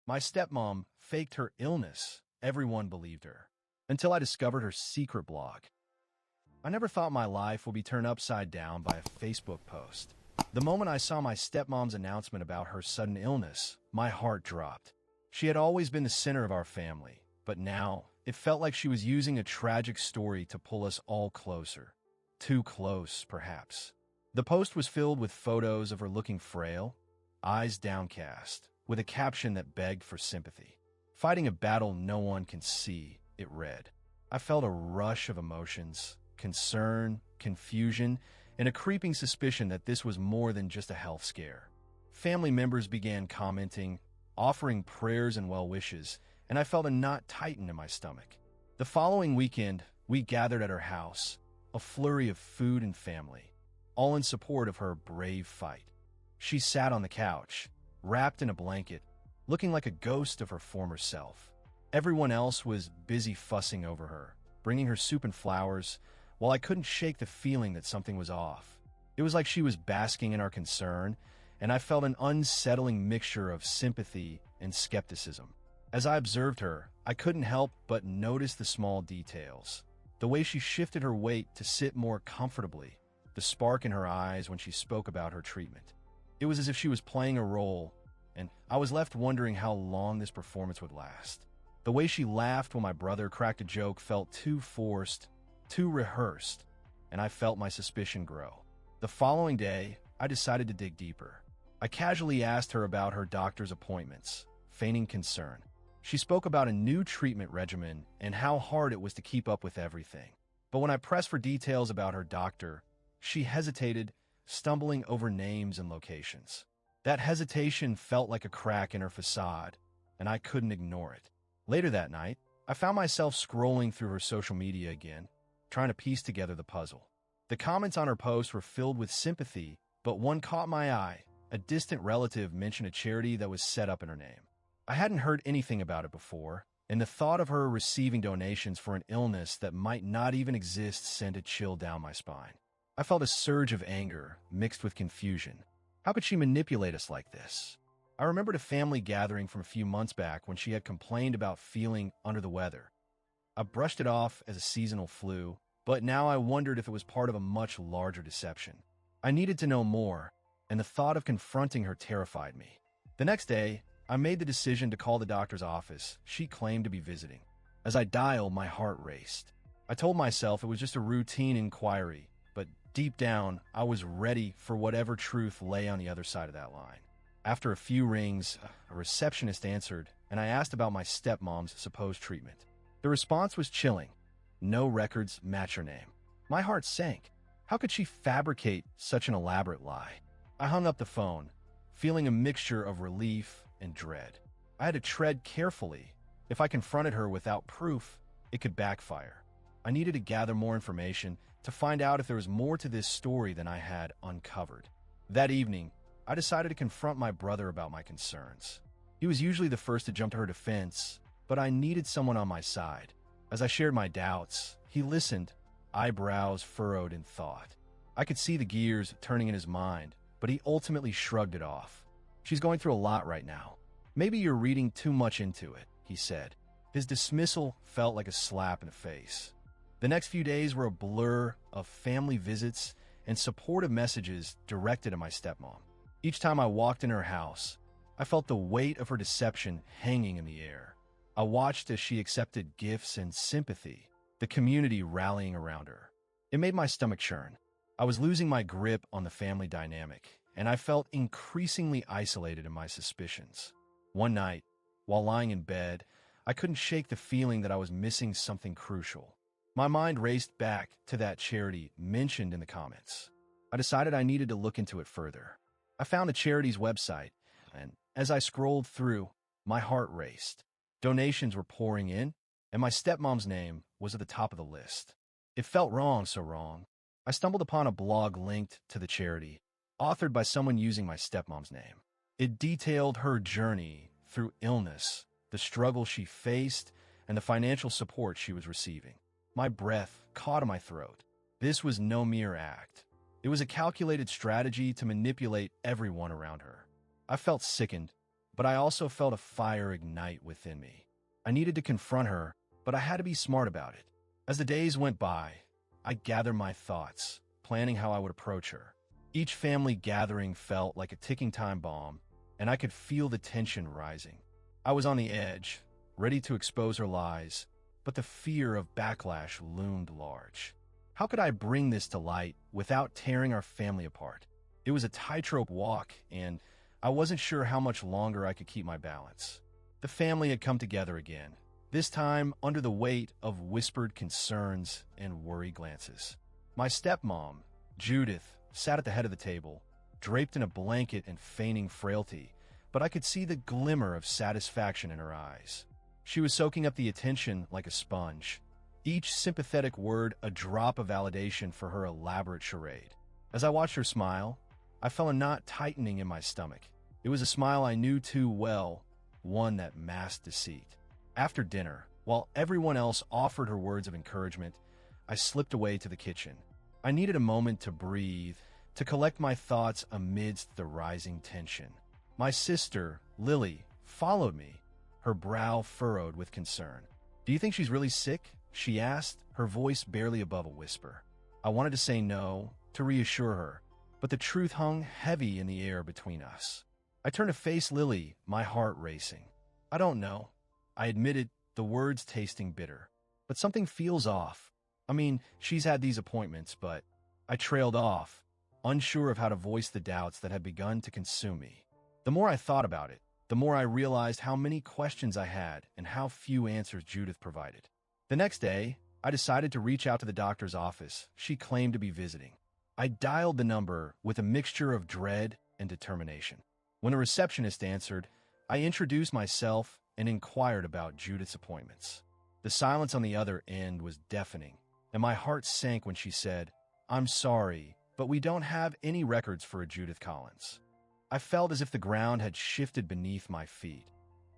My stepmom faked her illness. Everyone believed her. Until I discovered her secret blog. I never thought my life would be turned upside down by a Facebook post. The moment I saw my stepmom's announcement about her sudden illness, my heart dropped. She had always been the center of our family, but now it felt like she was using a tragic story to pull us all closer. Too close, perhaps. The post was filled with photos of her looking frail, eyes downcast, with a caption that begged for sympathy. Fighting a battle no one can see, it read. I felt a rush of emotions, concern, confusion, and a creeping suspicion that this was more than just a health scare. Family members began commenting, offering prayers and well wishes, and I felt a knot tighten in my stomach. The following weekend, we gathered at her house, a flurry of food and family, all in support of her brave fight. She sat on the couch, wrapped in a blanket, looking like a ghost of her former self. Everyone else was busy fussing over her, bringing her soup and flowers, while I couldn't shake the feeling that something was off. It was like she was basking in our concern, and I felt an unsettling mixture of sympathy and skepticism. As I observed her, I couldn't help but notice the small details. The way she shifted her weight to sit more comfortably, the spark in her eyes when she spoke about her treatment. It was as if she was playing a role, and I was left wondering how long this performance would last. The way she laughed when my brother cracked a joke felt too forced, too rehearsed, and I felt my suspicion grow. The following day, I decided to dig deeper. I casually asked her about her doctor's appointments, feigning concern. She spoke about a new treatment regimen and how hard it was to keep up with everything. But when I pressed for details about her doctor, she hesitated, stumbling over names and locations. That hesitation felt like a crack in her facade, and I couldn't ignore it. Later that night, I found myself scrolling through her social media again, trying to piece together the puzzle. The comments on her posts were filled with sympathy, but one caught my eye. A distant relative mentioned a charity that was set up in her name. I hadn't heard anything about it before, and the thought of her receiving donations for an illness that might not even exist sent a chill down my spine. I felt a surge of anger mixed with confusion. How could she manipulate us like this? I remembered a family gathering from a few months back when she had complained about feeling under the weather. I brushed it off as a seasonal flu, but now I wondered if it was part of a much larger deception. I needed to know more, and the thought of confronting her terrified me. The next day, I made the decision to call the doctor's office she claimed to be visiting. As I dialed, my heart raced. I told myself it was just a routine inquiry, but deep down, I was ready for whatever truth lay on the other side of that line. After a few rings, a receptionist answered, and I asked about my stepmom's supposed treatment. The response was chilling. No records match her name. My heart sank. How could she fabricate such an elaborate lie? I hung up the phone, feeling a mixture of relief and dread. I had to tread carefully. If I confronted her without proof, it could backfire. I needed to gather more information to find out if there was more to this story than I had uncovered. That evening, I decided to confront my brother about my concerns. He was usually the first to jump to her defense, but I needed someone on my side. As I shared my doubts, he listened, eyebrows furrowed in thought. I could see the gears turning in his mind, but he ultimately shrugged it off. She's going through a lot right now. Maybe you're reading too much into it, he said. His dismissal felt like a slap in the face. The next few days were a blur of family visits and supportive messages directed at my stepmom. Each time I walked in her house, I felt the weight of her deception hanging in the air. I watched as she accepted gifts and sympathy, the community rallying around her. It made my stomach churn. I was losing my grip on the family dynamic, and I felt increasingly isolated in my suspicions. One night, while lying in bed, I couldn't shake the feeling that I was missing something crucial. My mind raced back to that charity mentioned in the comments. I decided I needed to look into it further. I found the charity's website, and as I scrolled through, my heart raced. Donations were pouring in, and my stepmom's name was at the top of the list. It felt wrong, so wrong. I stumbled upon a blog linked to the charity, authored by someone using my stepmom's name. It detailed her journey through illness, the struggle she faced, and the financial support she was receiving. My breath caught in my throat. This was no mere act. It was a calculated strategy to manipulate everyone around her. I felt sickened, but I also felt a fire ignite within me. I needed to confront her, but I had to be smart about it. As the days went by, I gathered my thoughts, planning how I would approach her. Each family gathering felt like a ticking time bomb, and I could feel the tension rising. I was on the edge, ready to expose her lies, but the fear of backlash loomed large. How could I bring this to light without tearing our family apart? It was a tightrope walk, and I wasn't sure how much longer I could keep my balance. The family had come together again, this time under the weight of whispered concerns and worried glances. My stepmom, Judith, sat at the head of the table, draped in a blanket and feigning frailty, but I could see the glimmer of satisfaction in her eyes. She was soaking up the attention like a sponge, each sympathetic word a drop of validation for her elaborate charade. As I watched her smile, I felt a knot tightening in my stomach. It was a smile I knew too well, one that masked deceit. After dinner, while everyone else offered her words of encouragement, I slipped away to the kitchen. I needed a moment to breathe, to collect my thoughts amidst the rising tension. My sister, Lily, followed me, her brow furrowed with concern. "Do you think she's really sick?" she asked, her voice barely above a whisper. I wanted to say no, to reassure her, but the truth hung heavy in the air between us. I turned to face Lily, my heart racing. "I don't know," I admitted, the words tasting bitter. "But something feels off. I mean, she's had these appointments, but..." I trailed off, unsure of how to voice the doubts that had begun to consume me. The more I thought about it, the more I realized how many questions I had and how few answers Judith provided. The next day, I decided to reach out to the doctor's office she claimed to be visiting. I dialed the number with a mixture of dread and determination. When a receptionist answered, I introduced myself and inquired about Judith's appointments. The silence on the other end was deafening, and my heart sank when she said, "I'm sorry, but we don't have any records for a Judith Collins." I felt as if the ground had shifted beneath my feet.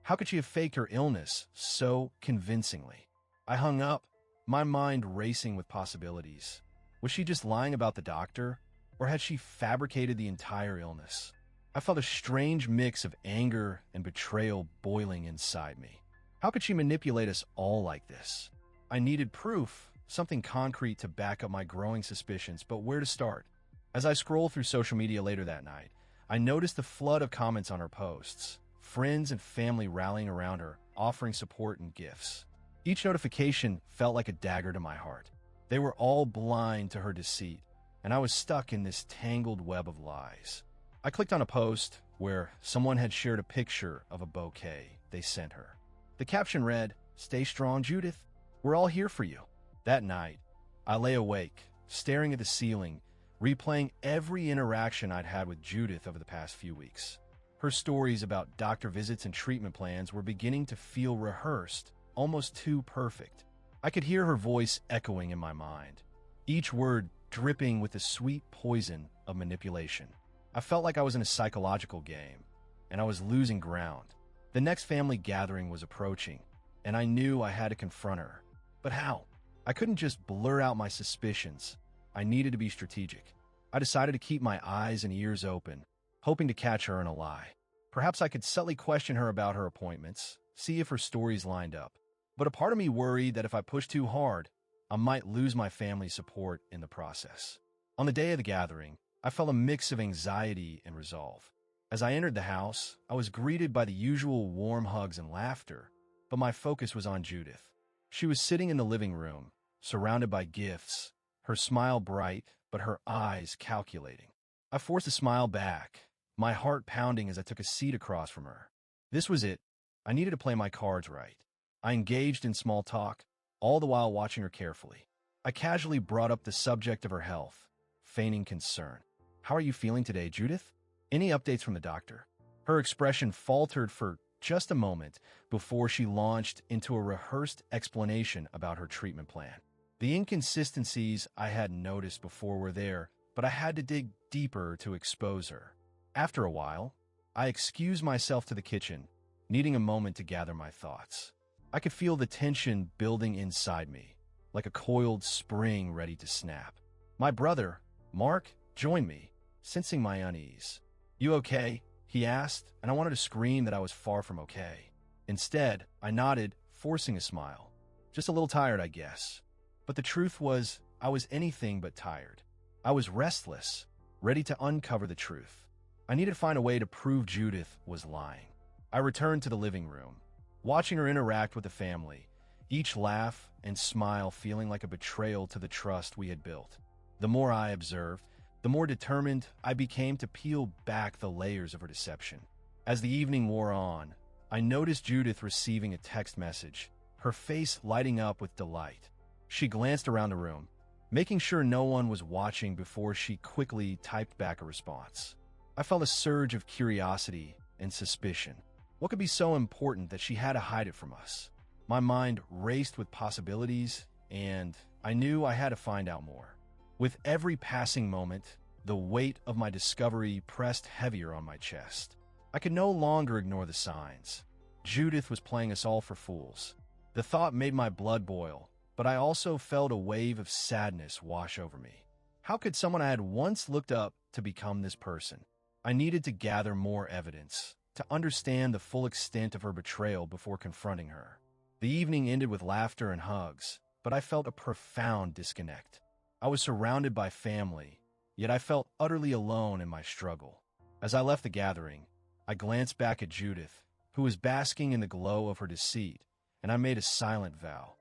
How could she have faked her illness so convincingly? I hung up, my mind racing with possibilities. Was she just lying about the doctor, or had she fabricated the entire illness? I felt a strange mix of anger and betrayal boiling inside me. How could she manipulate us all like this? I needed proof, something concrete to back up my growing suspicions, but where to start? As I scrolled through social media later that night, I noticed the flood of comments on her posts, friends and family rallying around her, offering support and gifts. Each notification felt like a dagger to my heart. They were all blind to her deceit, and I was stuck in this tangled web of lies. I clicked on a post where someone had shared a picture of a bouquet they sent her. The caption read, "Stay strong, Judith. We're all here for you." That night, I lay awake, staring at the ceiling, replaying every interaction I'd had with Judith over the past few weeks. Her stories about doctor visits and treatment plans were beginning to feel rehearsed, almost too perfect. I could hear her voice echoing in my mind, each word dripping with the sweet poison of manipulation. I felt like I was in a psychological game, and I was losing ground. The next family gathering was approaching, and I knew I had to confront her. But how? I couldn't just blur out my suspicions. I needed to be strategic. I decided to keep my eyes and ears open, hoping to catch her in a lie. Perhaps I could subtly question her about her appointments, see if her stories lined up. But a part of me worried that if I pushed too hard, I might lose my family's support in the process. On the day of the gathering, I felt a mix of anxiety and resolve. As I entered the house, I was greeted by the usual warm hugs and laughter, but my focus was on Judith. She was sitting in the living room, surrounded by gifts, her smile bright, but her eyes calculating. I forced a smile back, my heart pounding as I took a seat across from her. This was it. I needed to play my cards right. I engaged in small talk, all the while watching her carefully. I casually brought up the subject of her health, feigning concern. "How are you feeling today, Judith? Any updates from the doctor?" Her expression faltered for just a moment before she launched into a rehearsed explanation about her treatment plan. The inconsistencies I had noticed before were there, but I had to dig deeper to expose her. After a while, I excused myself to the kitchen, needing a moment to gather my thoughts. I could feel the tension building inside me, like a coiled spring ready to snap. My brother, Mark, joined me, sensing my unease. "You okay?" he asked, and I wanted to scream that I was far from okay. Instead, I nodded, forcing a smile. Just a little tired, I guess. But the truth was, I was anything but tired. I was restless, ready to uncover the truth. I needed to find a way to prove Judith was lying. I returned to the living room, watching her interact with the family, each laugh and smile feeling like a betrayal to the trust we had built. The more I observed, the more determined I became to peel back the layers of her deception. As the evening wore on, I noticed Judith receiving a text message, her face lighting up with delight. She glanced around the room, making sure no one was watching before she quickly typed back a response. I felt a surge of curiosity and suspicion. What could be so important that she had to hide it from us? My mind raced with possibilities, and I knew I had to find out more. With every passing moment, the weight of my discovery pressed heavier on my chest. I could no longer ignore the signs. Judith was playing us all for fools. The thought made my blood boil, but I also felt a wave of sadness wash over me. How could someone I had once looked up to become this person? I needed to gather more evidence, to understand the full extent of her betrayal before confronting her. The evening ended with laughter and hugs, but I felt a profound disconnect. I was surrounded by family, yet I felt utterly alone in my struggle. As I left the gathering, I glanced back at Judith, who was basking in the glow of her deceit, and I made a silent vow.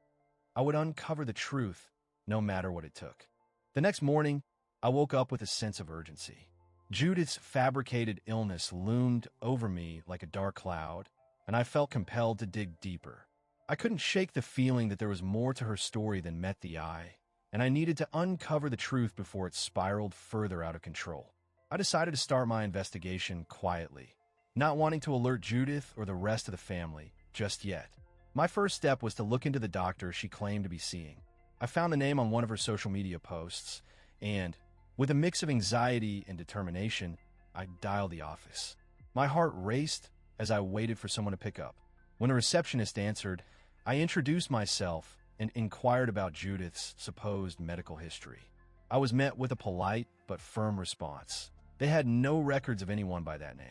I would uncover the truth, no matter what it took. The next morning, I woke up with a sense of urgency. Judith's fabricated illness loomed over me like a dark cloud, and I felt compelled to dig deeper. I couldn't shake the feeling that there was more to her story than met the eye, and I needed to uncover the truth before it spiraled further out of control. I decided to start my investigation quietly, not wanting to alert Judith or the rest of the family just yet. My first step was to look into the doctor she claimed to be seeing. I found the name on one of her social media posts, and, with a mix of anxiety and determination, I dialed the office. My heart raced as I waited for someone to pick up. When the receptionist answered, I introduced myself and inquired about Judith's supposed medical history. I was met with a polite but firm response. They had no records of anyone by that name.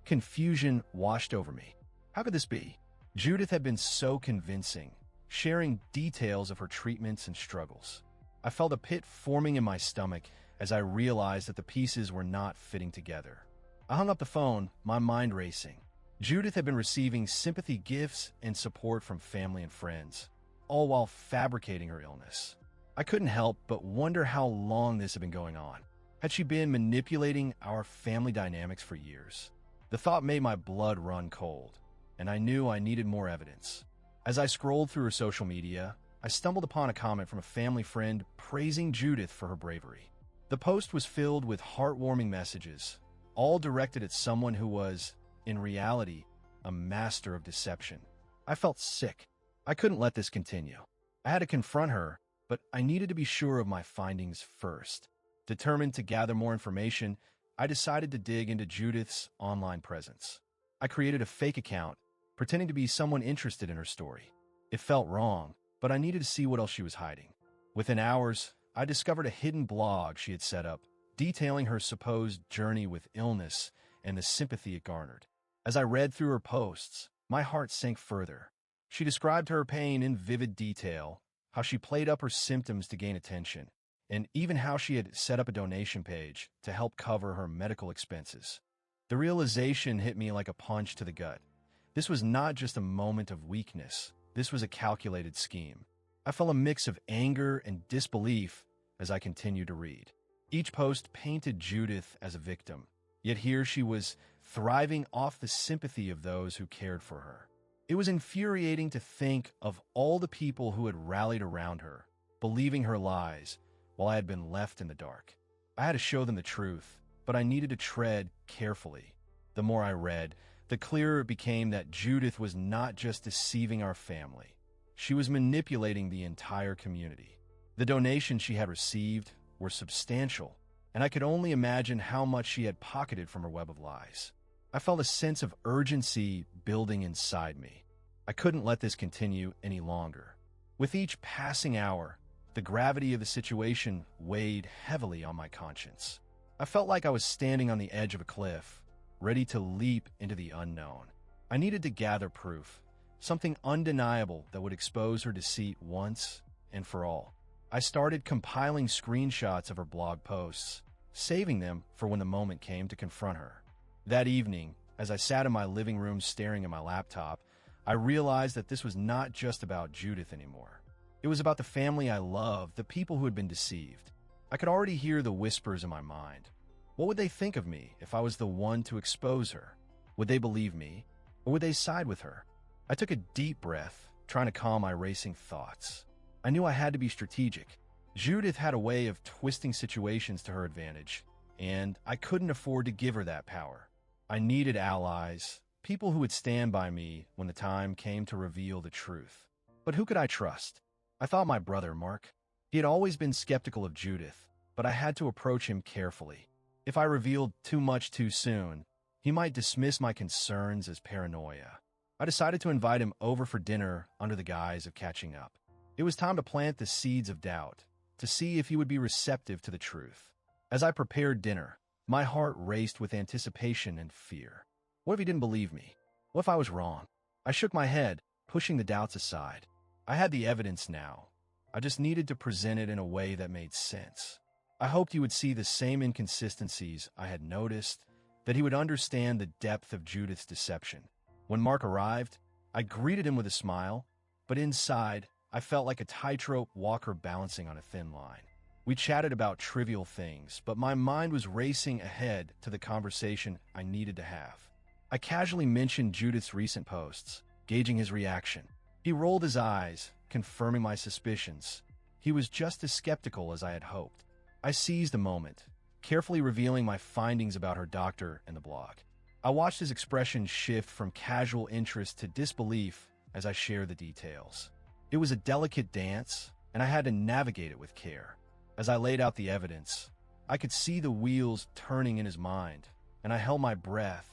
Confusion washed over me. How could this be? Judith had been so convincing, sharing details of her treatments and struggles. I felt a pit forming in my stomach as I realized that the pieces were not fitting together. I hung up the phone, my mind racing. Judith had been receiving sympathy gifts and support from family and friends, all while fabricating her illness. I couldn't help but wonder how long this had been going on. Had she been manipulating our family dynamics for years? The thought made my blood run cold, and I knew I needed more evidence. As I scrolled through her social media, I stumbled upon a comment from a family friend praising Judith for her bravery. The post was filled with heartwarming messages, all directed at someone who was, in reality, a master of deception. I felt sick. I couldn't let this continue. I had to confront her, but I needed to be sure of my findings first. Determined to gather more information, I decided to dig into Judith's online presence. I created a fake account, pretending to be someone interested in her story. It felt wrong, but I needed to see what else she was hiding. Within hours, I discovered a hidden blog she had set up, detailing her supposed journey with illness and the sympathy it garnered. As I read through her posts, my heart sank further. She described her pain in vivid detail, how she played up her symptoms to gain attention, and even how she had set up a donation page to help cover her medical expenses. The realization hit me like a punch to the gut. This was not just a moment of weakness. This was a calculated scheme. I felt a mix of anger and disbelief as I continued to read. Each post painted Judith as a victim, yet here she was thriving off the sympathy of those who cared for her. It was infuriating to think of all the people who had rallied around her, believing her lies, while I had been left in the dark. I had to show them the truth, but I needed to tread carefully. The more I read, the clearer it became that Judith was not just deceiving our family. She was manipulating the entire community. The donations she had received were substantial, and I could only imagine how much she had pocketed from her web of lies. I felt a sense of urgency building inside me. I couldn't let this continue any longer. With each passing hour, the gravity of the situation weighed heavily on my conscience. I felt like I was standing on the edge of a cliff, ready to leap into the unknown. I needed to gather proof, something undeniable that would expose her deceit once and for all. I started compiling screenshots of her blog posts, saving them for when the moment came to confront her. That evening, as I sat in my living room staring at my laptop, I realized that this was not just about Judith anymore. It was about the family I loved, the people who had been deceived. I could already hear the whispers in my mind. What would they think of me if I was the one to expose her? Would they believe me, or would they side with her? I took a deep breath, trying to calm my racing thoughts. I knew I had to be strategic. Judith had a way of twisting situations to her advantage, and I couldn't afford to give her that power. I needed allies, people who would stand by me when the time came to reveal the truth. But who could I trust? I thought my brother, Mark. He had always been skeptical of Judith, but I had to approach him carefully. If I revealed too much too soon, he might dismiss my concerns as paranoia. I decided to invite him over for dinner under the guise of catching up. It was time to plant the seeds of doubt, to see if he would be receptive to the truth. As I prepared dinner, my heart raced with anticipation and fear. What if he didn't believe me? What if I was wrong? I shook my head, pushing the doubts aside. I had the evidence now. I just needed to present it in a way that made sense. I hoped he would see the same inconsistencies I had noticed, that he would understand the depth of Judith's deception. When Mark arrived, I greeted him with a smile, but inside, I felt like a tightrope walker balancing on a thin line. We chatted about trivial things, but my mind was racing ahead to the conversation I needed to have. I casually mentioned Judith's recent posts, gauging his reaction. He rolled his eyes, confirming my suspicions. He was just as skeptical as I had hoped. I seized the moment, carefully revealing my findings about her doctor and the blog. I watched his expression shift from casual interest to disbelief as I shared the details. It was a delicate dance, and I had to navigate it with care. As I laid out the evidence, I could see the wheels turning in his mind, and I held my breath,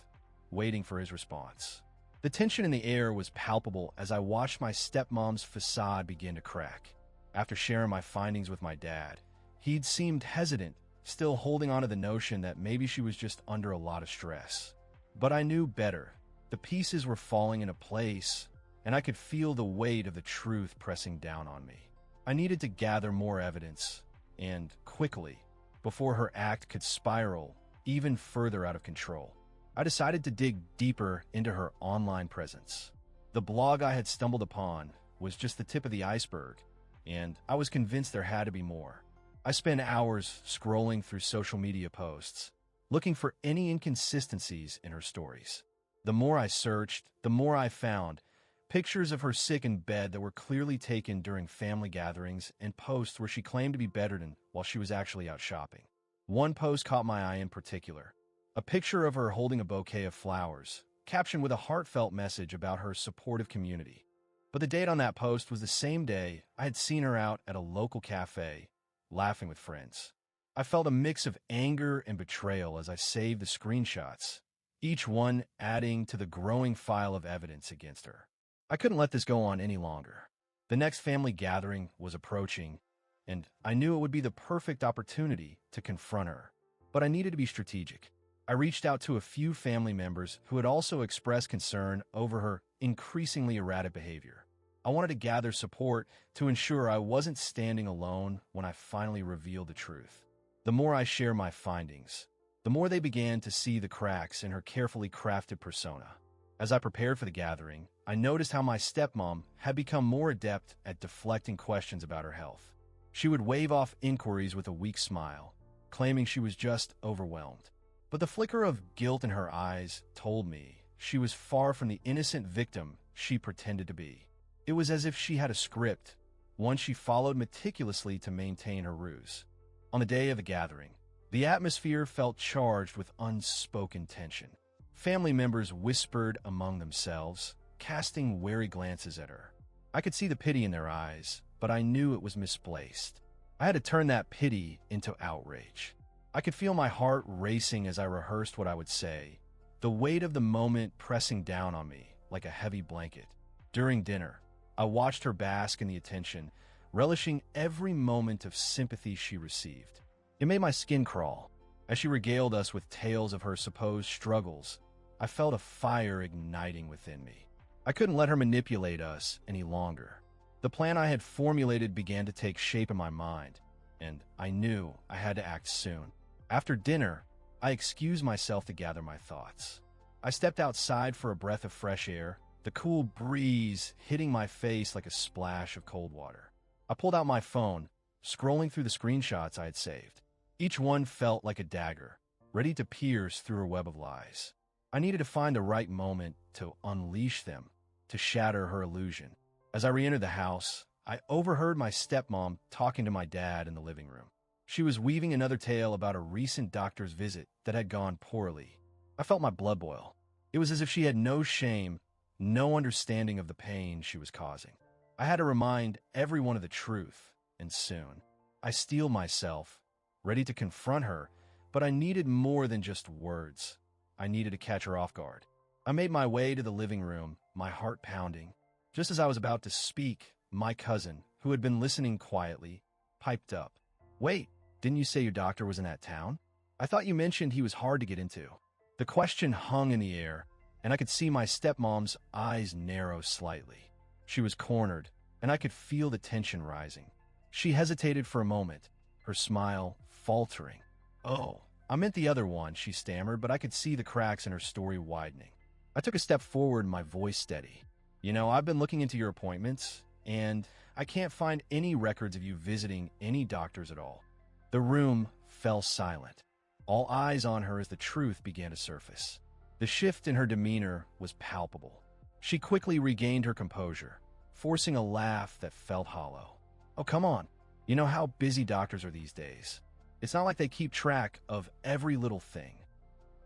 waiting for his response. The tension in the air was palpable as I watched my stepmom's facade begin to crack. After sharing my findings with my dad, he'd seemed hesitant, still holding on to the notion that maybe she was just under a lot of stress. But I knew better. The pieces were falling into place, and I could feel the weight of the truth pressing down on me. I needed to gather more evidence, and quickly, before her act could spiral even further out of control. I decided to dig deeper into her online presence. The blog I had stumbled upon was just the tip of the iceberg, and I was convinced there had to be more. I spent hours scrolling through social media posts, looking for any inconsistencies in her stories. The more I searched, the more I found pictures of her sick in bed that were clearly taken during family gatherings and posts where she claimed to be bedridden while she was actually out shopping. One post caught my eye in particular, a picture of her holding a bouquet of flowers, captioned with a heartfelt message about her supportive community. But the date on that post was the same day I had seen her out at a local cafe, laughing with friends. I felt a mix of anger and betrayal as I saved the screenshots, each one adding to the growing file of evidence against her. I couldn't let this go on any longer. The next family gathering was approaching, and I knew it would be the perfect opportunity to confront her. But I needed to be strategic. I reached out to a few family members who had also expressed concern over her increasingly erratic behavior. I wanted to gather support to ensure I wasn't standing alone when I finally revealed the truth. The more I shared my findings, the more they began to see the cracks in her carefully crafted persona. As I prepared for the gathering, I noticed how my stepmom had become more adept at deflecting questions about her health. She would wave off inquiries with a weak smile, claiming she was just overwhelmed. But the flicker of guilt in her eyes told me she was far from the innocent victim she pretended to be. It was as if she had a script, one she followed meticulously to maintain her ruse. On the day of the gathering, the atmosphere felt charged with unspoken tension. Family members whispered among themselves, casting wary glances at her. I could see the pity in their eyes, but I knew it was misplaced. I had to turn that pity into outrage. I could feel my heart racing as I rehearsed what I would say, the weight of the moment pressing down on me like a heavy blanket. During dinner, I watched her bask in the attention, relishing every moment of sympathy she received. It made my skin crawl. As she regaled us with tales of her supposed struggles, I felt a fire igniting within me. I couldn't let her manipulate us any longer. The plan I had formulated began to take shape in my mind, and I knew I had to act soon. After dinner, I excused myself to gather my thoughts. I stepped outside for a breath of fresh air, the cool breeze hitting my face like a splash of cold water. I pulled out my phone, scrolling through the screenshots I had saved. Each one felt like a dagger, ready to pierce through a web of lies. I needed to find the right moment to unleash them, to shatter her illusion. As I re-entered the house, I overheard my stepmom talking to my dad in the living room. She was weaving another tale about a recent doctor's visit that had gone poorly. I felt my blood boil. It was as if she had no shame, no understanding of the pain she was causing. I had to remind everyone of the truth, and soon. I steeled myself, ready to confront her, but I needed more than just words. I needed to catch her off guard. I made my way to the living room, my heart pounding. Just as I was about to speak, my cousin, who had been listening quietly, piped up. "Wait, didn't you say your doctor was in that town? I thought you mentioned he was hard to get into." The question hung in the air, and I could see my stepmom's eyes narrow slightly. She was cornered, and I could feel the tension rising. She hesitated for a moment, her smile faltering. "Oh, I meant the other one," she stammered, but I could see the cracks in her story widening. I took a step forward, my voice steady. I've been looking into your appointments, and I can't find any records of you visiting any doctors at all." The room fell silent, all eyes on her as the truth began to surface. The shift in her demeanor was palpable. She quickly regained her composure, forcing a laugh that felt hollow. "Oh, come on. You know how busy doctors are these days. It's not like they keep track of every little thing."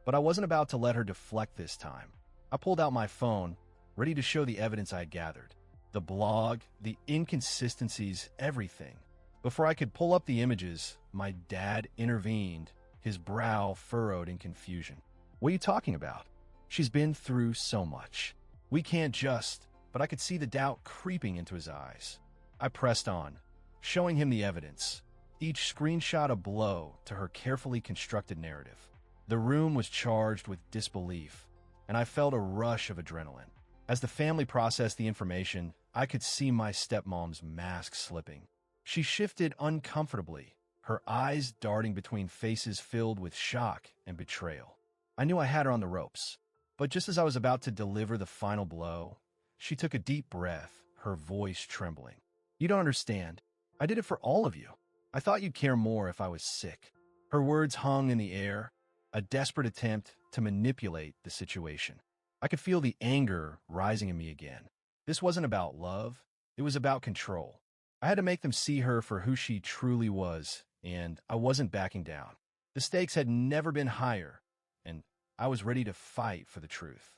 But I wasn't about to let her deflect this time. I pulled out my phone, ready to show the evidence I had gathered. The blog, the inconsistencies, everything. Before I could pull up the images, my dad intervened, his brow furrowed in confusion. "What are you talking about? She's been through so much. We can't just..." But I could see the doubt creeping into his eyes. I pressed on, showing him the evidence, each screenshot a blow to her carefully constructed narrative. The room was charged with disbelief, and I felt a rush of adrenaline. As the family processed the information, I could see my stepmom's mask slipping. She shifted uncomfortably, her eyes darting between faces filled with shock and betrayal. I knew I had her on the ropes, but just as I was about to deliver the final blow, she took a deep breath, her voice trembling. "You don't understand. I did it for all of you. I thought you'd care more if I was sick." Her words hung in the air, a desperate attempt to manipulate the situation. I could feel the anger rising in me again. This wasn't about love, it was about control. I had to make them see her for who she truly was, and I wasn't backing down. The stakes had never been higher, and I was ready to fight for the truth.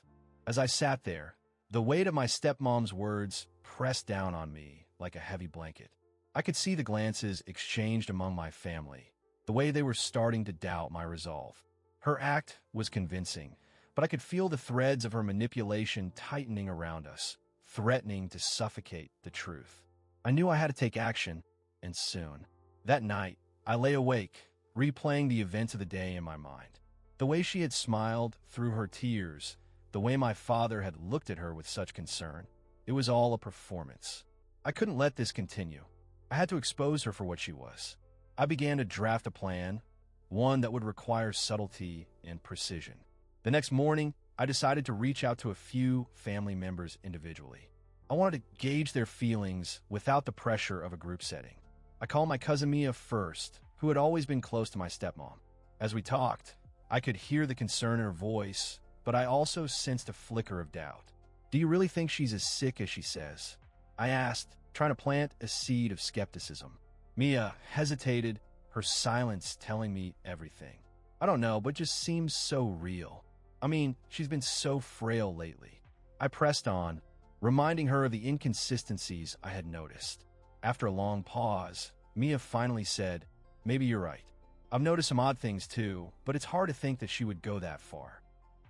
As I sat there, the weight of my stepmom's words pressed down on me like a heavy blanket. I could see the glances exchanged among my family, the way they were starting to doubt my resolve. Her act was convincing, but I could feel the threads of her manipulation tightening around us, threatening to suffocate the truth. I knew I had to take action, and soon. That night, I lay awake, replaying the events of the day in my mind. The way she had smiled through her tears, the way my father had looked at her with such concern. It was all a performance. I couldn't let this continue. I had to expose her for what she was. I began to draft a plan, one that would require subtlety and precision. The next morning, I decided to reach out to a few family members individually. I wanted to gauge their feelings without the pressure of a group setting. I called my cousin Mia first, who had always been close to my stepmom. As we talked, I could hear the concern in her voice, but I also sensed a flicker of doubt. "Do you really think she's as sick as she says?" I asked, trying to plant a seed of skepticism. Mia hesitated, her silence telling me everything. "I don't know, but just seems so real. I mean, she's been so frail lately." I pressed on, reminding her of the inconsistencies I had noticed. After a long pause, Mia finally said, "Maybe you're right. I've noticed some odd things too, but it's hard to think that she would go that far."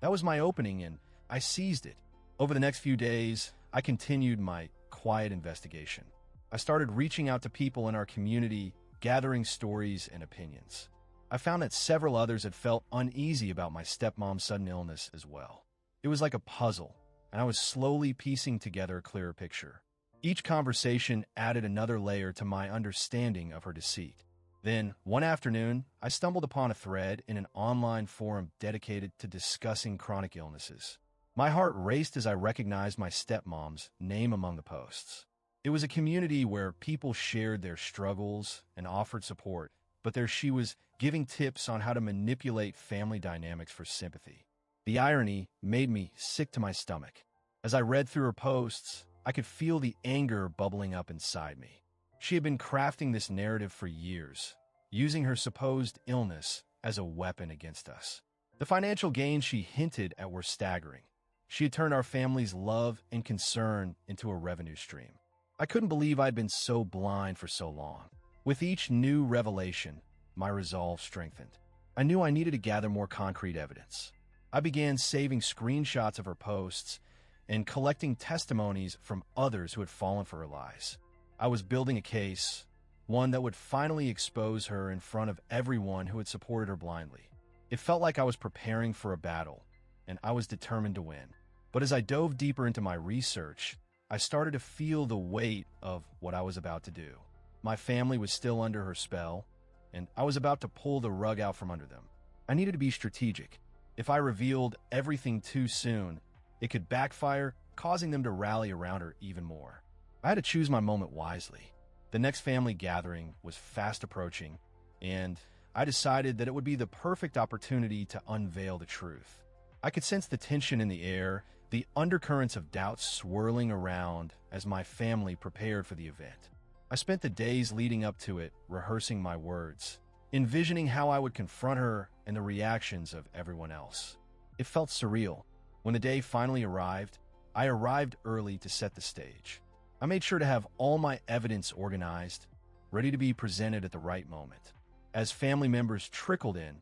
That was my opening, and I seized it. Over the next few days, I continued my quiet investigation. I started reaching out to people in our community, gathering stories and opinions. I found that several others had felt uneasy about my stepmom's sudden illness as well. It was like a puzzle, and I was slowly piecing together a clearer picture. Each conversation added another layer to my understanding of her deceit. Then, one afternoon, I stumbled upon a thread in an online forum dedicated to discussing chronic illnesses. My heart raced as I recognized my stepmom's name among the posts. It was a community where people shared their struggles and offered support, but there she was giving tips on how to manipulate family dynamics for sympathy. The irony made me sick to my stomach. As I read through her posts, I could feel the anger bubbling up inside me. She had been crafting this narrative for years, using her supposed illness as a weapon against us. The financial gains she hinted at were staggering. She had turned our family's love and concern into a revenue stream. I couldn't believe I'd been so blind for so long. With each new revelation, my resolve strengthened. I knew I needed to gather more concrete evidence. I began saving screenshots of her posts and collecting testimonies from others who had fallen for her lies. I was building a case, one that would finally expose her in front of everyone who had supported her blindly. It felt like I was preparing for a battle, and I was determined to win. But as I dove deeper into my research, I started to feel the weight of what I was about to do. My family was still under her spell, and I was about to pull the rug out from under them. I needed to be strategic. If I revealed everything too soon, it could backfire, causing them to rally around her even more. I had to choose my moment wisely. The next family gathering was fast approaching, and I decided that it would be the perfect opportunity to unveil the truth. I could sense the tension in the air, the undercurrents of doubt swirling around as my family prepared for the event. I spent the days leading up to it rehearsing my words, envisioning how I would confront her and the reactions of everyone else. It felt surreal. When the day finally arrived, I arrived early to set the stage. I made sure to have all my evidence organized, ready to be presented at the right moment. As family members trickled in,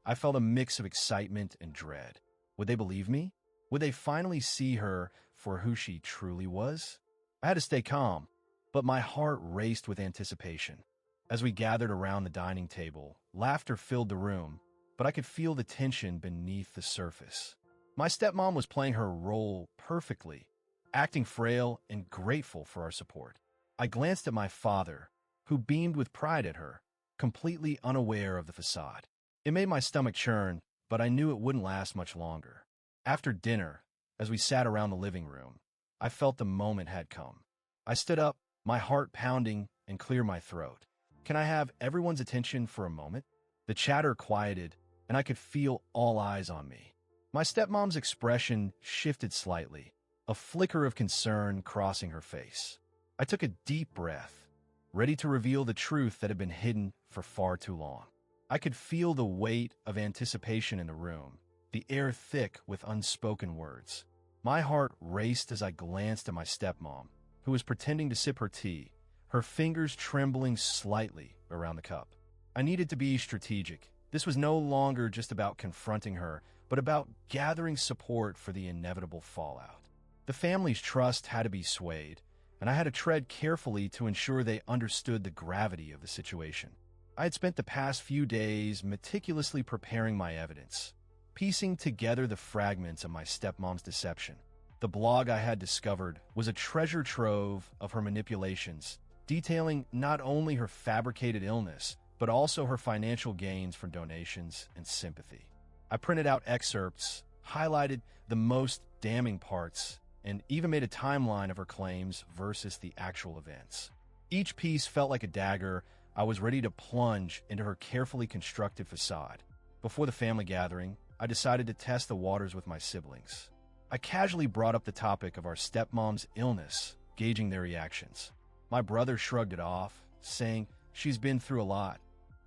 I felt a mix of excitement and dread. Would they believe me? Would they finally see her for who she truly was? I had to stay calm, but my heart raced with anticipation. As we gathered around the dining table, laughter filled the room, but I could feel the tension beneath the surface. My stepmom was playing her role perfectly, acting frail and grateful for our support. I glanced at my father, who beamed with pride at her, completely unaware of the facade. It made my stomach churn, but I knew it wouldn't last much longer. After dinner, as we sat around the living room, I felt the moment had come. I stood up, my heart pounding, and cleared my throat. Can I have everyone's attention for a moment? The chatter quieted, and I could feel all eyes on me. My stepmom's expression shifted slightly, a flicker of concern crossing her face. I took a deep breath, ready to reveal the truth that had been hidden for far too long. I could feel the weight of anticipation in the room, the air thick with unspoken words. My heart raced as I glanced at my stepmom, who was pretending to sip her tea, her fingers trembling slightly around the cup. I needed to be strategic. This was no longer just about confronting her, but about gathering support for the inevitable fallout. The family's trust had to be swayed, and I had to tread carefully to ensure they understood the gravity of the situation. I had spent the past few days meticulously preparing my evidence, piecing together the fragments of my stepmom's deception. The blog I had discovered was a treasure trove of her manipulations, detailing not only her fabricated illness, but also her financial gains from donations and sympathy. I printed out excerpts, highlighted the most damning parts, and even made a timeline of her claims versus the actual events. Each piece felt like a dagger. I was ready to plunge into her carefully constructed facade. Before the family gathering, I decided to test the waters with my siblings. I casually brought up the topic of our stepmom's illness, gauging their reactions. My brother shrugged it off, saying, "She's been through a lot.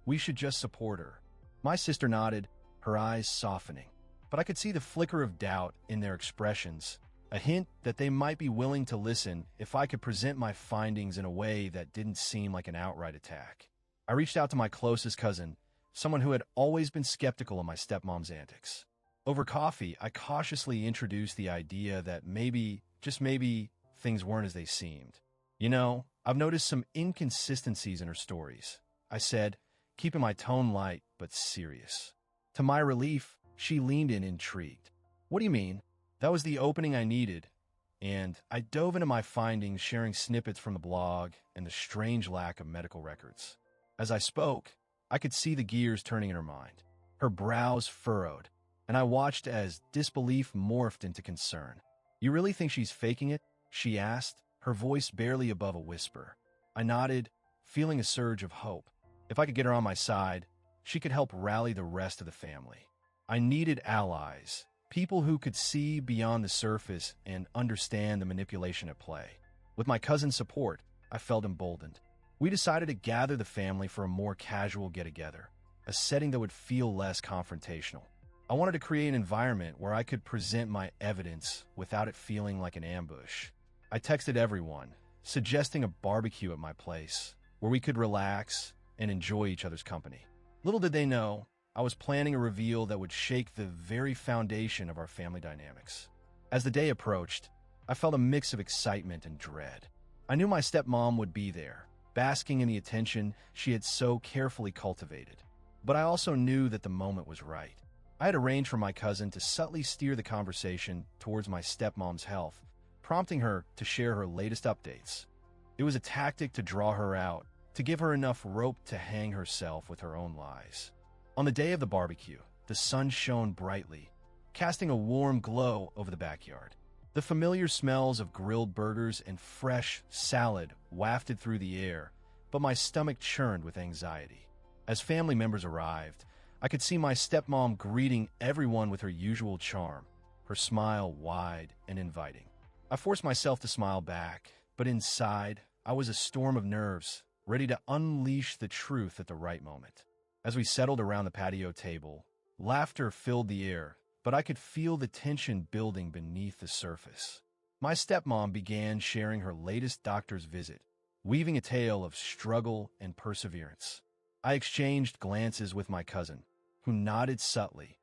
We should just support her." My sister nodded, her eyes softening. But I could see the flicker of doubt in their expressions, a hint that they might be willing to listen if I could present my findings in a way that didn't seem like an outright attack. I reached out to my closest cousin, someone who had always been skeptical of my stepmom's antics. Over coffee, I cautiously introduced the idea that maybe, just maybe, things weren't as they seemed. "You know, I've noticed some inconsistencies in her stories," I said, keeping my tone light but serious. To my relief, she leaned in intrigued. "What do you mean?" That was the opening I needed, and I dove into my findings, sharing snippets from the blog and the strange lack of medical records. As I spoke, I could see the gears turning in her mind. Her brows furrowed, and I watched as disbelief morphed into concern. "You really think she's faking it?" she asked, her voice barely above a whisper. I nodded, feeling a surge of hope. If I could get her on my side, she could help rally the rest of the family. I needed allies, people who could see beyond the surface and understand the manipulation at play. With my cousin's support, I felt emboldened. We decided to gather the family for a more casual get-together, a setting that would feel less confrontational. I wanted to create an environment where I could present my evidence without it feeling like an ambush. I texted everyone, suggesting a barbecue at my place, where we could relax and enjoy each other's company. Little did they know, I was planning a reveal that would shake the very foundation of our family dynamics. As the day approached, I felt a mix of excitement and dread. I knew my stepmom would be there, basking in the attention she had so carefully cultivated. But I also knew that the moment was right. I had arranged for my cousin to subtly steer the conversation towards my stepmom's health, prompting her to share her latest updates. It was a tactic to draw her out, to give her enough rope to hang herself with her own lies. On the day of the barbecue, the sun shone brightly, casting a warm glow over the backyard. The familiar smells of grilled burgers and fresh salad wafted through the air, but my stomach churned with anxiety. As family members arrived, I could see my stepmom greeting everyone with her usual charm, her smile wide and inviting. I forced myself to smile back, but inside, I was a storm of nerves, ready to unleash the truth at the right moment. As we settled around the patio table, laughter filled the air, but I could feel the tension building beneath the surface. My stepmom began sharing her latest doctor's visit, weaving a tale of struggle and perseverance. I exchanged glances with my cousin, who nodded subtly,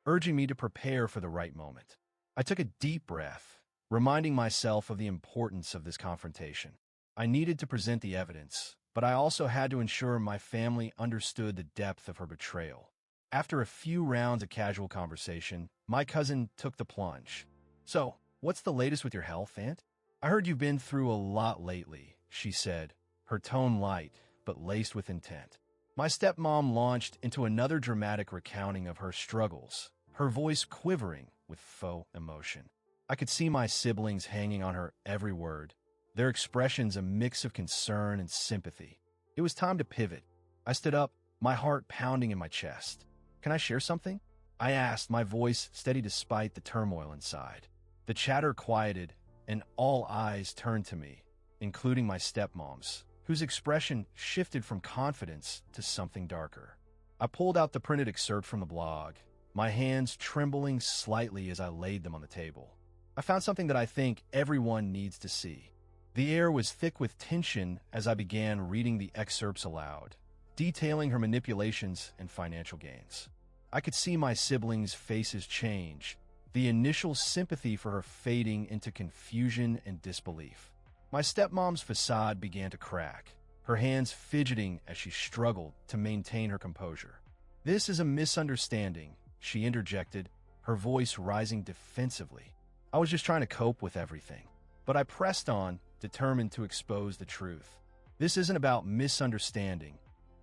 urging me to prepare for the right moment. I took a deep breath, reminding myself of the importance of this confrontation. I needed to present the evidence, but I also had to ensure my family understood the depth of her betrayal. After a few rounds of casual conversation, my cousin took the plunge. "So, what's the latest with your health, Aunt? I heard you've been through a lot lately," she said, her tone light but laced with intent. My stepmom launched into another dramatic recounting of her struggles, her voice quivering with faux emotion. I could see my siblings hanging on her every word, their expressions a mix of concern and sympathy. It was time to pivot. I stood up, my heart pounding in my chest. "Can I share something?" I asked, my voice steady despite the turmoil inside. The chatter quieted, and all eyes turned to me, including my stepmom's, whose expression shifted from confidence to something darker. I pulled out the printed excerpt from the blog, my hands trembling slightly as I laid them on the table. I found something that I think everyone needs to see. The air was thick with tension as I began reading the excerpts aloud, detailing her manipulations and financial gains. I could see my siblings' faces change, the initial sympathy for her fading into confusion and disbelief. My stepmom's facade began to crack, her hands fidgeting as she struggled to maintain her composure. "This is a misunderstanding," she interjected, her voice rising defensively. I was just trying to cope with everything. But I pressed on, determined to expose the truth. "This isn't about misunderstanding.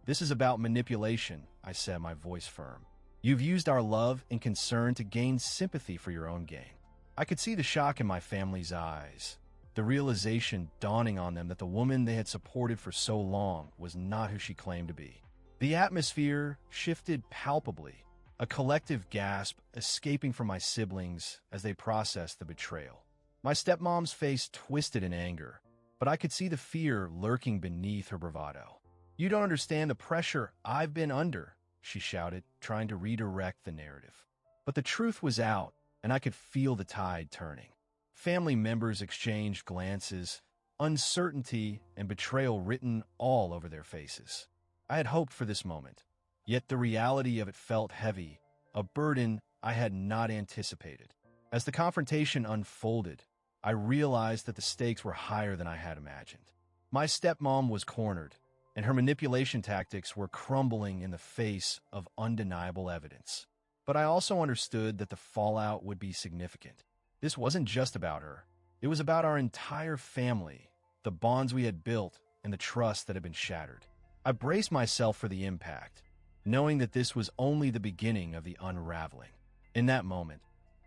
This is about manipulation," I said, my voice firm. "You've used our love and concern to gain sympathy for your own gain." I could see the shock in my family's eyes, the realization dawning on them that the woman they had supported for so long was not who she claimed to be. The atmosphere shifted palpably, a collective gasp escaping from my siblings as they processed the betrayal. My stepmom's face twisted in anger, but I could see the fear lurking beneath her bravado. "You don't understand the pressure I've been under," she shouted, trying to redirect the narrative. But the truth was out, and I could feel the tide turning. Family members exchanged glances, uncertainty and betrayal written all over their faces. I had hoped for this moment, yet the reality of it felt heavy, a burden I had not anticipated. As the confrontation unfolded, I realized that the stakes were higher than I had imagined. My stepmom was cornered, and her manipulation tactics were crumbling in the face of undeniable evidence. But I also understood that the fallout would be significant. This wasn't just about her. It was about our entire family, the bonds we had built, and the trust that had been shattered. I braced myself for the impact, knowing that this was only the beginning of the unraveling. In that moment,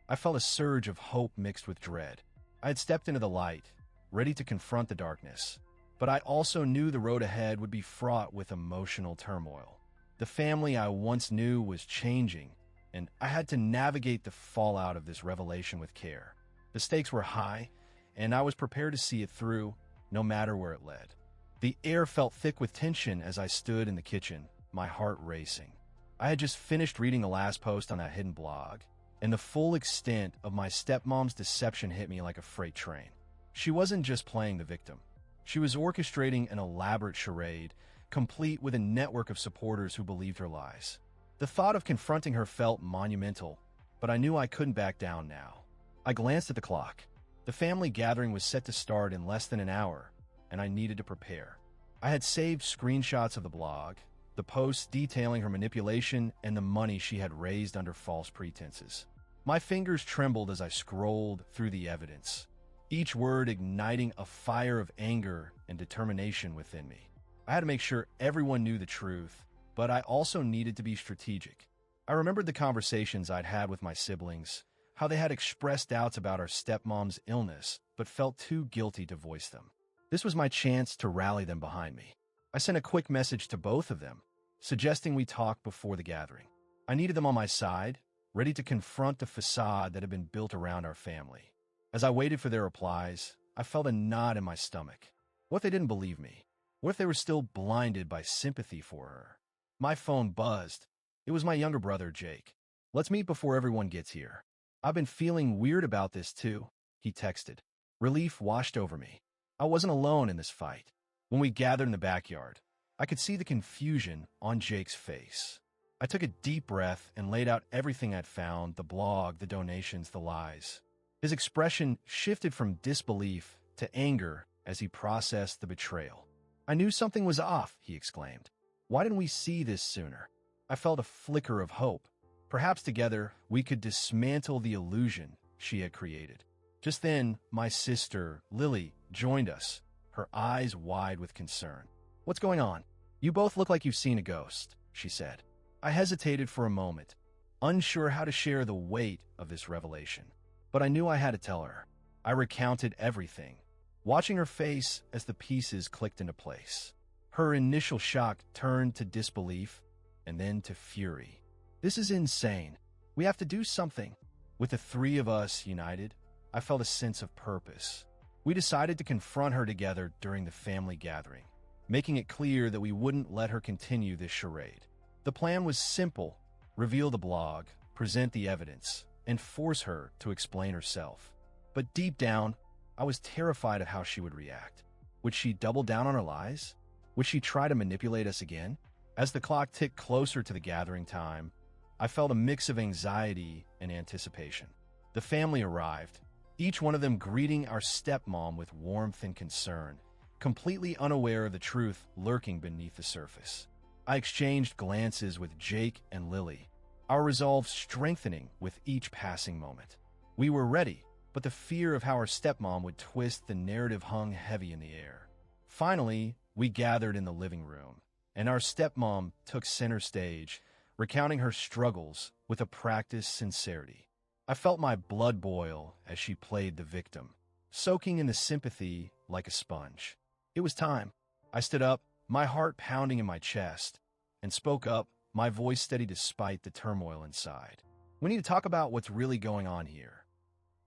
I felt a surge of hope mixed with dread. I had stepped into the light, ready to confront the darkness, but I also knew the road ahead would be fraught with emotional turmoil. The family I once knew was changing, and I had to navigate the fallout of this revelation with care. The stakes were high, and I was prepared to see it through, no matter where it led. The air felt thick with tension as I stood in the kitchen, my heart racing. I had just finished reading the last post on that hidden blog, and the full extent of my stepmom's deception hit me like a freight train. She wasn't just playing the victim. She was orchestrating an elaborate charade, complete with a network of supporters who believed her lies. The thought of confronting her felt monumental, but I knew I couldn't back down now. I glanced at the clock. The family gathering was set to start in less than an hour, and I needed to prepare. I had saved screenshots of the blog, the posts detailing her manipulation and the money she had raised under false pretenses. My fingers trembled as I scrolled through the evidence, each word igniting a fire of anger and determination within me. I had to make sure everyone knew the truth, but I also needed to be strategic. I remembered the conversations I'd had with my siblings, how they had expressed doubts about our stepmom's illness, but felt too guilty to voice them. This was my chance to rally them behind me. I sent a quick message to both of them, suggesting we talk before the gathering. I needed them on my side, ready to confront the facade that had been built around our family. As I waited for their replies, I felt a knot in my stomach. What if they didn't believe me? What if they were still blinded by sympathy for her? My phone buzzed. It was my younger brother, Jake. "Let's meet before everyone gets here. I've been feeling weird about this too," he texted. Relief washed over me. I wasn't alone in this fight. When we gathered in the backyard, I could see the confusion on Jake's face. I took a deep breath and laid out everything I'd found, the blog, the donations, the lies. His expression shifted from disbelief to anger as he processed the betrayal. "I knew something was off," he exclaimed. "Why didn't we see this sooner?" I felt a flicker of hope. Perhaps together we could dismantle the illusion she had created. Just then, my sister, Lily, joined us, her eyes wide with concern. "What's going on? You both look like you've seen a ghost," she said. I hesitated for a moment, unsure how to share the weight of this revelation. But I knew I had to tell her. I recounted everything, watching her face as the pieces clicked into place. Her initial shock turned to disbelief and then to fury. "This is insane. We have to do something." With the three of us united, I felt a sense of purpose. We decided to confront her together during the family gathering, making it clear that we wouldn't let her continue this charade. The plan was simple: reveal the blog, present the evidence, and force her to explain herself. But deep down, I was terrified of how she would react. Would she double down on her lies? Would she try to manipulate us again? As the clock ticked closer to the gathering time, I felt a mix of anxiety and anticipation. The family arrived, each one of them greeting our stepmom with warmth and concern, completely unaware of the truth lurking beneath the surface. I exchanged glances with Jake and Lily, our resolve strengthening with each passing moment. We were ready, but the fear of how our stepmom would twist the narrative hung heavy in the air. Finally, we gathered in the living room, and our stepmom took center stage, recounting her struggles with a practiced sincerity. I felt my blood boil as she played the victim, soaking in the sympathy like a sponge. It was time. I stood up, my heart pounding in my chest, and spoke up, my voice steady despite the turmoil inside. "We need to talk about what's really going on here."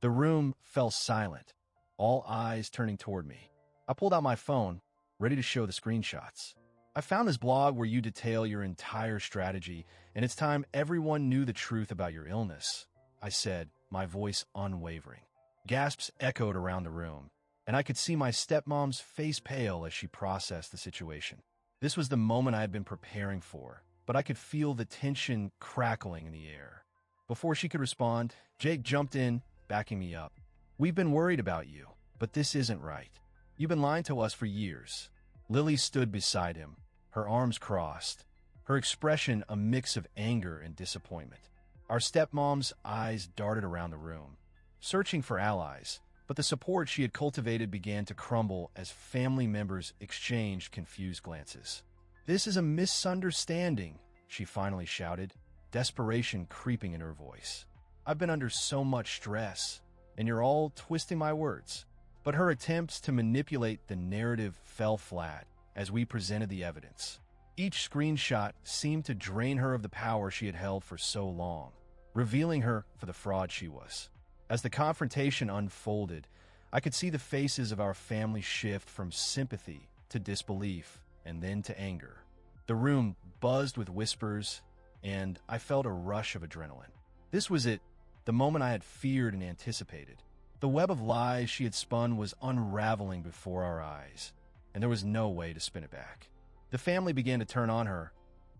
The room fell silent, all eyes turning toward me. I pulled out my phone, ready to show the screenshots. "I found this blog where you detail your entire strategy, and it's time everyone knew the truth about your illness," I said, my voice unwavering. Gasps echoed around the room, and I could see my stepmom's face pale as she processed the situation. This was the moment I had been preparing for, but I could feel the tension crackling in the air. Before she could respond, Jake jumped in, backing me up. "We've been worried about you, but this isn't right. You've been lying to us for years." Lily stood beside him, her arms crossed, her expression a mix of anger and disappointment. Our stepmom's eyes darted around the room, searching for allies, but the support she had cultivated began to crumble as family members exchanged confused glances. "This is a misunderstanding," she finally shouted, desperation creeping in her voice. "I've been under so much stress, and you're all twisting my words." But her attempts to manipulate the narrative fell flat as we presented the evidence. Each screenshot seemed to drain her of the power she had held for so long, revealing her for the fraud she was. As the confrontation unfolded, I could see the faces of our family shift from sympathy to disbelief and then to anger. The room buzzed with whispers, and I felt a rush of adrenaline. This was it, the moment I had feared and anticipated. The web of lies she had spun was unraveling before our eyes, and there was no way to spin it back. The family began to turn on her,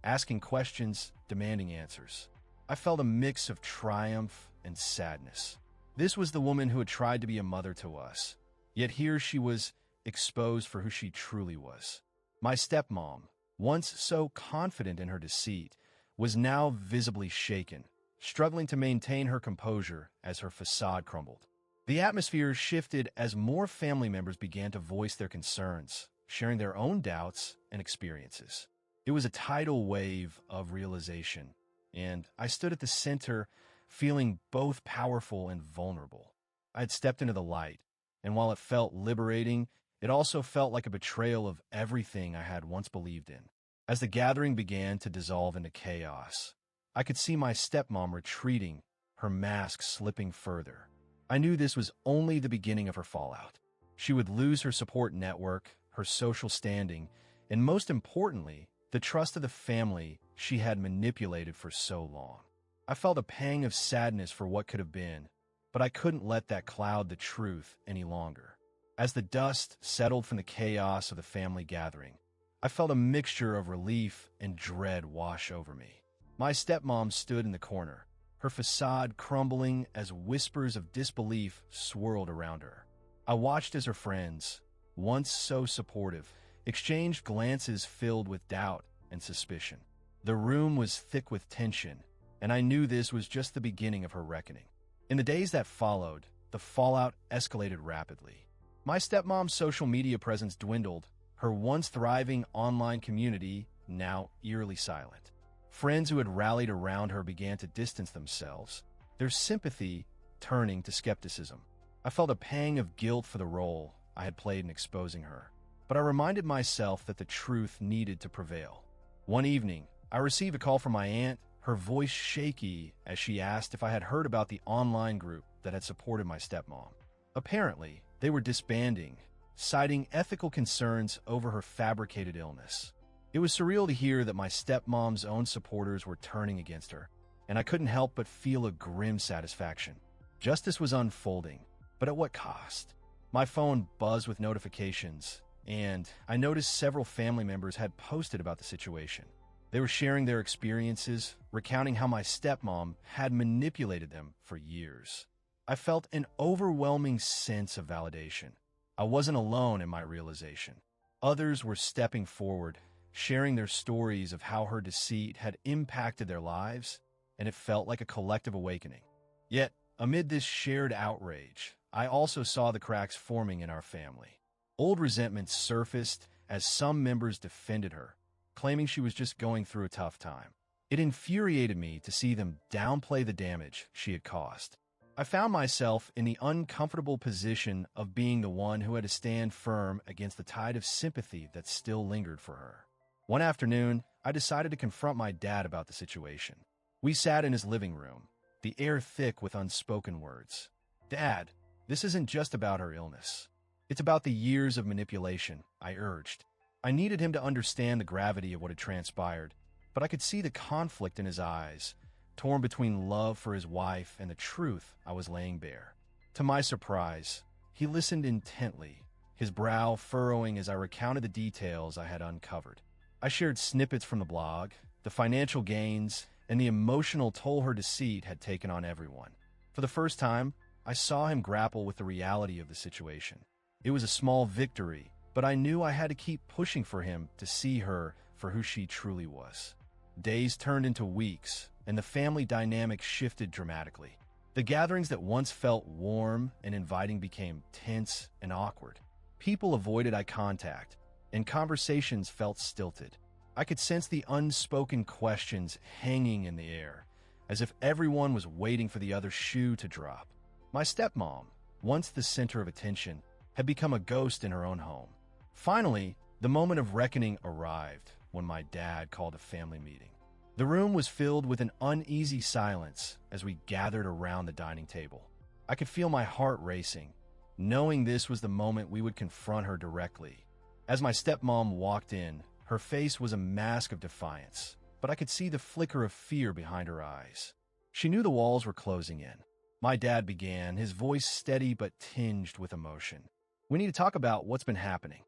asking questions, demanding answers. I felt a mix of triumph and sadness. This was the woman who had tried to be a mother to us, yet here she was exposed for who she truly was. My stepmom, once so confident in her deceit, was now visibly shaken, struggling to maintain her composure as her facade crumbled. The atmosphere shifted as more family members began to voice their concerns, sharing their own doubts and experiences. It was a tidal wave of realization, and I stood at the center, feeling both powerful and vulnerable. I had stepped into the light, and while it felt liberating, it also felt like a betrayal of everything I had once believed in. As the gathering began to dissolve into chaos, I could see my stepmom retreating, her mask slipping further. I knew this was only the beginning of her fallout. She would lose her support network, her social standing, and most importantly, the trust of the family she had manipulated for so long. I felt a pang of sadness for what could have been, but I couldn't let that cloud the truth any longer. As the dust settled from the chaos of the family gathering, I felt a mixture of relief and dread wash over me. My stepmom stood in the corner, her facade crumbling as whispers of disbelief swirled around her. I watched as her friends, once so supportive, exchanged glances filled with doubt and suspicion. The room was thick with tension, and I knew this was just the beginning of her reckoning. In the days that followed, the fallout escalated rapidly. My stepmom's social media presence dwindled, her once thriving online community now eerily silent. Friends who had rallied around her began to distance themselves, their sympathy turning to skepticism. I felt a pang of guilt for the role I had played in exposing her, but I reminded myself that the truth needed to prevail. One evening, I received a call from my aunt, her voice shaky as she asked if I had heard about the online group that had supported my stepmom. Apparently, they were disbanding, citing ethical concerns over her fabricated illness. It was surreal to hear that my stepmom's own supporters were turning against her, and I couldn't help but feel a grim satisfaction. Justice was unfolding, but at what cost? My phone buzzed with notifications, and I noticed several family members had posted about the situation. They were sharing their experiences, recounting how my stepmom had manipulated them for years. I felt an overwhelming sense of validation. I wasn't alone in my realization. Others were stepping forward, sharing their stories of how her deceit had impacted their lives, and it felt like a collective awakening. Yet, amid this shared outrage, I also saw the cracks forming in our family. Old resentments surfaced as some members defended her, claiming she was just going through a tough time. It infuriated me to see them downplay the damage she had caused. I found myself in the uncomfortable position of being the one who had to stand firm against the tide of sympathy that still lingered for her. One afternoon, I decided to confront my dad about the situation. We sat in his living room, the air thick with unspoken words. "Dad, this isn't just about her illness. It's about the years of manipulation," I urged. I needed him to understand the gravity of what had transpired, but I could see the conflict in his eyes, torn between love for his wife and the truth I was laying bare. To my surprise, he listened intently, his brow furrowing as I recounted the details I had uncovered. I shared snippets from the blog, the financial gains, and the emotional toll her deceit had taken on everyone. For the first time, I saw him grapple with the reality of the situation. It was a small victory, but I knew I had to keep pushing for him to see her for who she truly was. Days turned into weeks, and the family dynamic shifted dramatically. The gatherings that once felt warm and inviting became tense and awkward. People avoided eye contact, and conversations felt stilted. I could sense the unspoken questions hanging in the air, as if everyone was waiting for the other shoe to drop. My stepmom, once the center of attention, had become a ghost in her own home. Finally, the moment of reckoning arrived when my dad called a family meeting. The room was filled with an uneasy silence as we gathered around the dining table. I could feel my heart racing, knowing this was the moment we would confront her directly. As my stepmom walked in, her face was a mask of defiance, but I could see the flicker of fear behind her eyes. She knew the walls were closing in. My dad began, his voice steady but tinged with emotion. "We need to talk about what's been happening."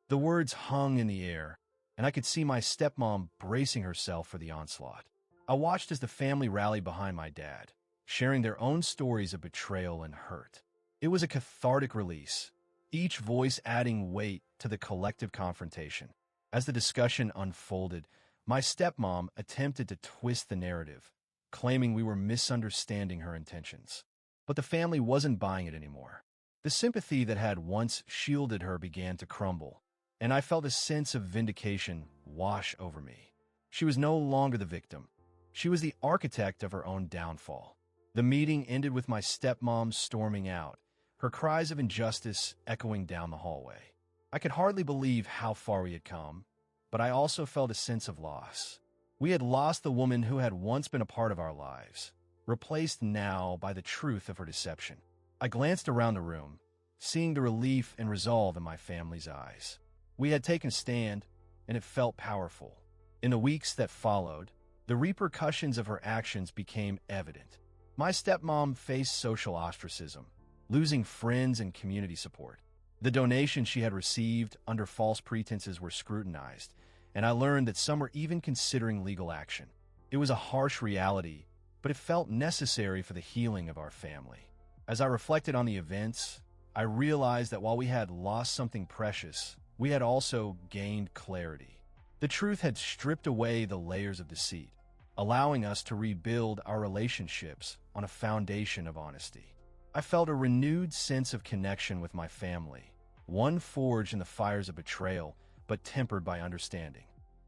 The words hung in the air, and I could see my stepmom bracing herself for the onslaught. I watched as the family rallied behind my dad, sharing their own stories of betrayal and hurt. It was a cathartic release, each voice adding weight to the collective confrontation. As the discussion unfolded, my stepmom attempted to twist the narrative, claiming we were misunderstanding her intentions. But the family wasn't buying it anymore. The sympathy that had once shielded her began to crumble, and I felt a sense of vindication wash over me. She was no longer the victim. She was the architect of her own downfall. The meeting ended with my stepmom storming out, her cries of injustice echoing down the hallway. I could hardly believe how far we had come, but I also felt a sense of loss. We had lost the woman who had once been a part of our lives, replaced now by the truth of her deception. I glanced around the room, seeing the relief and resolve in my family's eyes. We had taken a stand, and it felt powerful. In the weeks that followed, the repercussions of her actions became evident. My stepmom faced social ostracism, losing friends and community support. The donations she had received under false pretenses were scrutinized, and I learned that some were even considering legal action. It was a harsh reality, but it felt necessary for the healing of our family. As I reflected on the events, I realized that while we had lost something precious, we had also gained clarity. The truth had stripped away the layers of deceit, allowing us to rebuild our relationships on a foundation of honesty. I felt a renewed sense of connection with my family, one forged in the fires of betrayal, but tempered by understanding.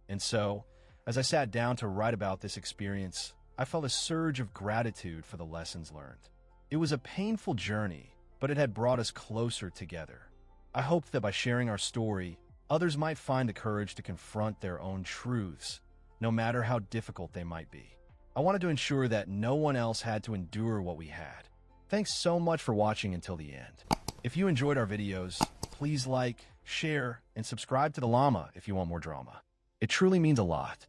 And so, as I sat down to write about this experience, I felt a surge of gratitude for the lessons learned. It was a painful journey, but it had brought us closer together. I hoped that by sharing our story, others might find the courage to confront their own truths, no matter how difficult they might be. I wanted to ensure that no one else had to endure what we had. Thanks so much for watching until the end. If you enjoyed our videos, please like, share, and subscribe to the Llama if you want more drama. It truly means a lot.